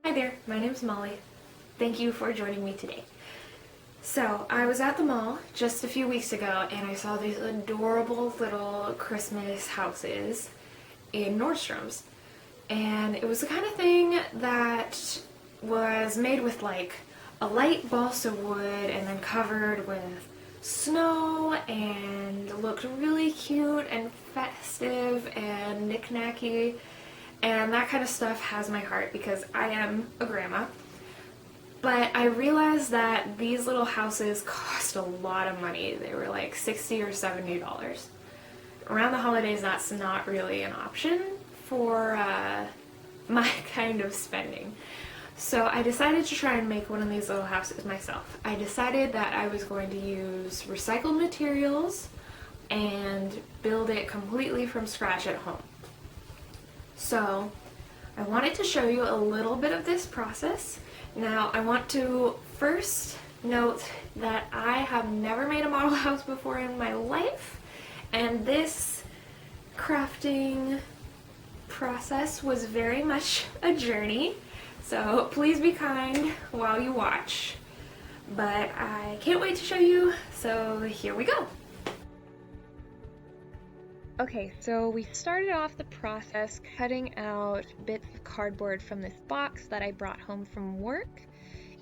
Hi there, my name's Molly. Thank you for joining me today. So, I was at the mall just a few weeks ago and I saw these adorable little Christmas houses in Nordstrom's. And it was the kind of thing that was made with like a light balsa wood and then covered with snow and looked really cute and festive and knick-knacky. And that kind of stuff has my heart because I am a grandma. But I realized that these little houses cost a lot of money. They were like $60 or $70. Around the holidays, that's not really an option for my kind of spending. So I decided to try and make one of these little houses myself. I decided that I was going to use recycled materials and build it completely from scratch at home. So I wanted to show you a little bit of this process. Now I want to first note that I have never made a model house before in my life, and this crafting process was very much a journey, so please be kind while you watch. But I can't wait to show you, so here we go. Okay, so we started off the process cutting out bits of cardboard from this box that I brought home from work.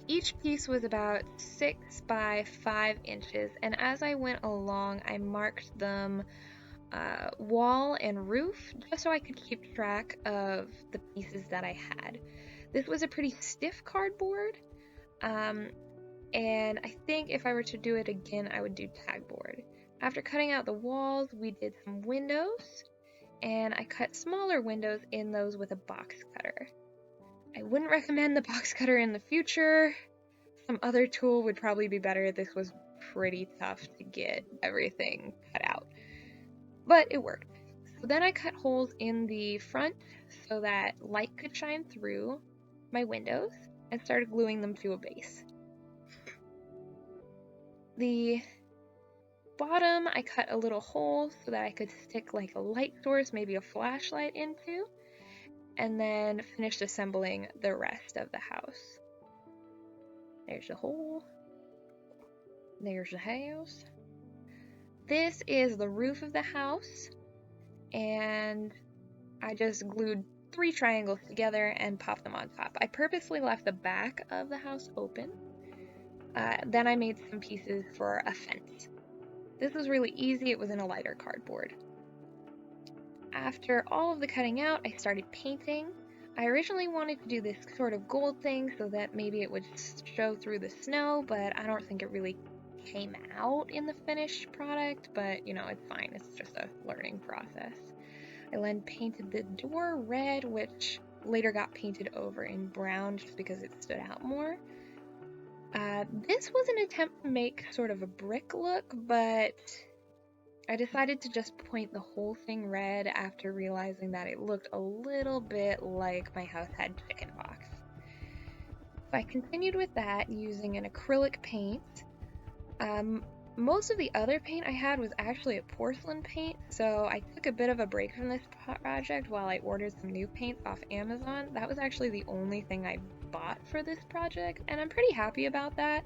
Each piece was about 6 by 5 inches, and as I went along, I marked them wall and roof just so I could keep track of the pieces that I had. This was a pretty stiff cardboard, and I think if I were to do it again, I would do tagboard. After cutting out the walls, we did some windows, and I cut smaller windows in those with a box cutter. I wouldn't recommend the box cutter in the future. Some other tool would probably be better. This was pretty tough to get everything cut out, but it worked. So then I cut holes in the front so that light could shine through my windows and started gluing them to a base. The bottom, I cut a little hole so that I could stick like a light source, maybe a flashlight into, and then finished assembling the rest of the house. There's the hole. There's the house. This is the roof of the house, and I just glued 3 triangles together and popped them on top. I purposely left the back of the house open. Then I made some pieces for a fence. This was really easy. It was in a lighter cardboard. After all of the cutting out, I started painting. I originally wanted to do this sort of gold thing so that maybe it would show through the snow, but I don't think it really came out in the finished product, but you know, it's fine. It's just a learning process. I then painted the door red, which later got painted over in brown just because it stood out more. This was an attempt to make sort of a brick look, but I decided to just paint the whole thing red after realizing that it looked a little bit like my house had chicken pox. So I continued with that using an acrylic paint. Most of the other paint I had was actually a porcelain paint, so I took a bit of a break from this project while I ordered some new paints off Amazon. That was actually the only thing I bought for this project, and I'm pretty happy about that.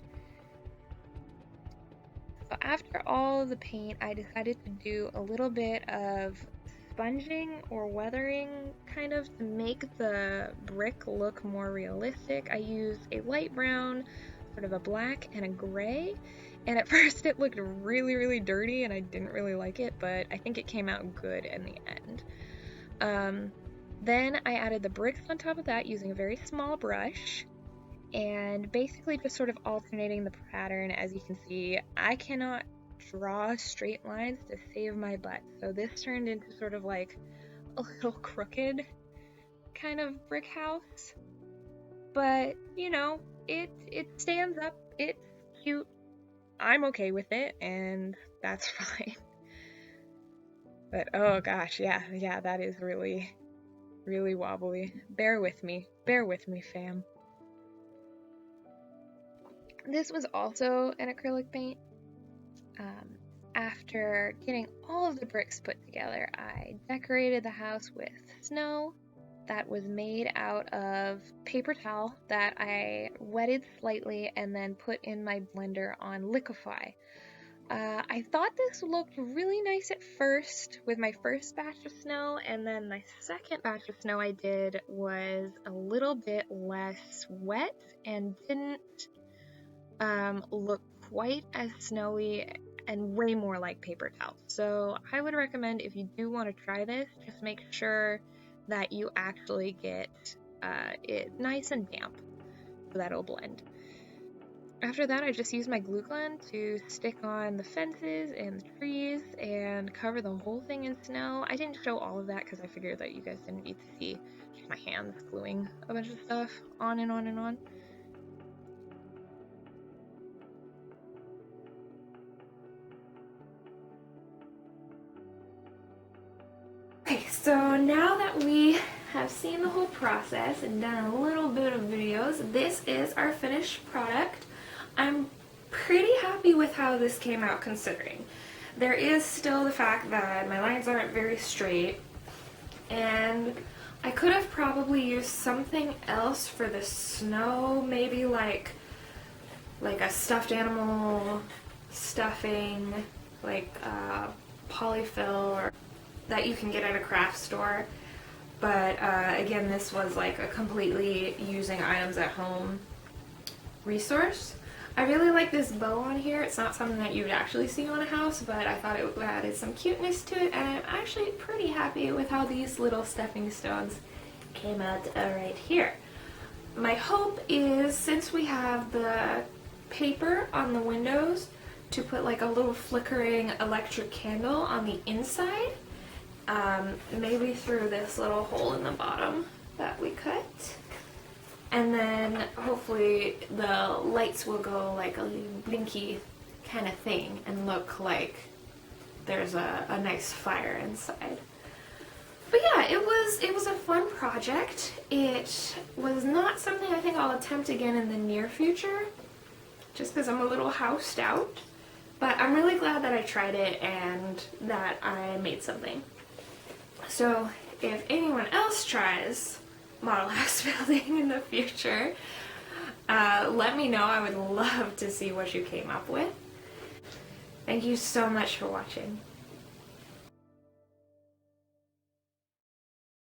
So after all of the paint, I decided to do a little bit of sponging or weathering, kind of, to make the brick look more realistic. I used a light brown, sort of a black, and a gray, and at first it looked really, really dirty and I didn't really like it, but I think it came out good in the end. Then I added the bricks on top of that using a very small brush, and basically just sort of alternating the pattern. As you can see, I cannot draw straight lines to save my butt, so this turned into sort of like a little crooked kind of brick house, but you know, it stands up, it's cute, I'm okay with it, and that's fine. But oh gosh, yeah, that is really, really wobbly. Bear with me, fam. This was also an acrylic paint. After getting all of the bricks put together, I decorated the house with snow. that was made out of paper towel that I wetted slightly and then put in my blender on liquefy. I thought this looked really nice at first with my first batch of snow, and then the second batch of snow I did was a little bit less wet and didn't look quite as snowy and way more like paper towel. So I would recommend, if you do want to try this, just make sure that you actually get it nice and damp so that it'll blend. After that, I just used my glue gun to stick on the fences and the trees and cover the whole thing in snow. I didn't show all of that because I figured that you guys didn't need to see just my hands gluing a bunch of stuff on and on and on. Okay, so now that we have seen the whole process and done a little bit of videos, this is our finished product. I'm pretty happy with how this came out considering. There is still the fact that my lines aren't very straight, and I could have probably used something else for the snow, maybe like a stuffed animal stuffing, like polyfill, or that you can get at a craft store. But again, this was like a completely using items at home resource. I really like this bow on here. It's not something that you would actually see on a house, but I thought it added some cuteness to it, and I'm actually pretty happy with how these little stepping stones came out right here. My hope is, since we have the paper on the windows, to put like a little flickering electric candle on the inside, maybe through this little hole in the bottom that we cut. And then hopefully the lights will go like a blinky kind of thing and look like there's a nice fire inside. But yeah, it was a fun project. It was not something I think I'll attempt again in the near future, just because I'm a little housed out. But I'm really glad that I tried it and that I made something. So if anyone else tries model house building in the future, let me know. I would love to see what you came up with. Thank you so much for watching.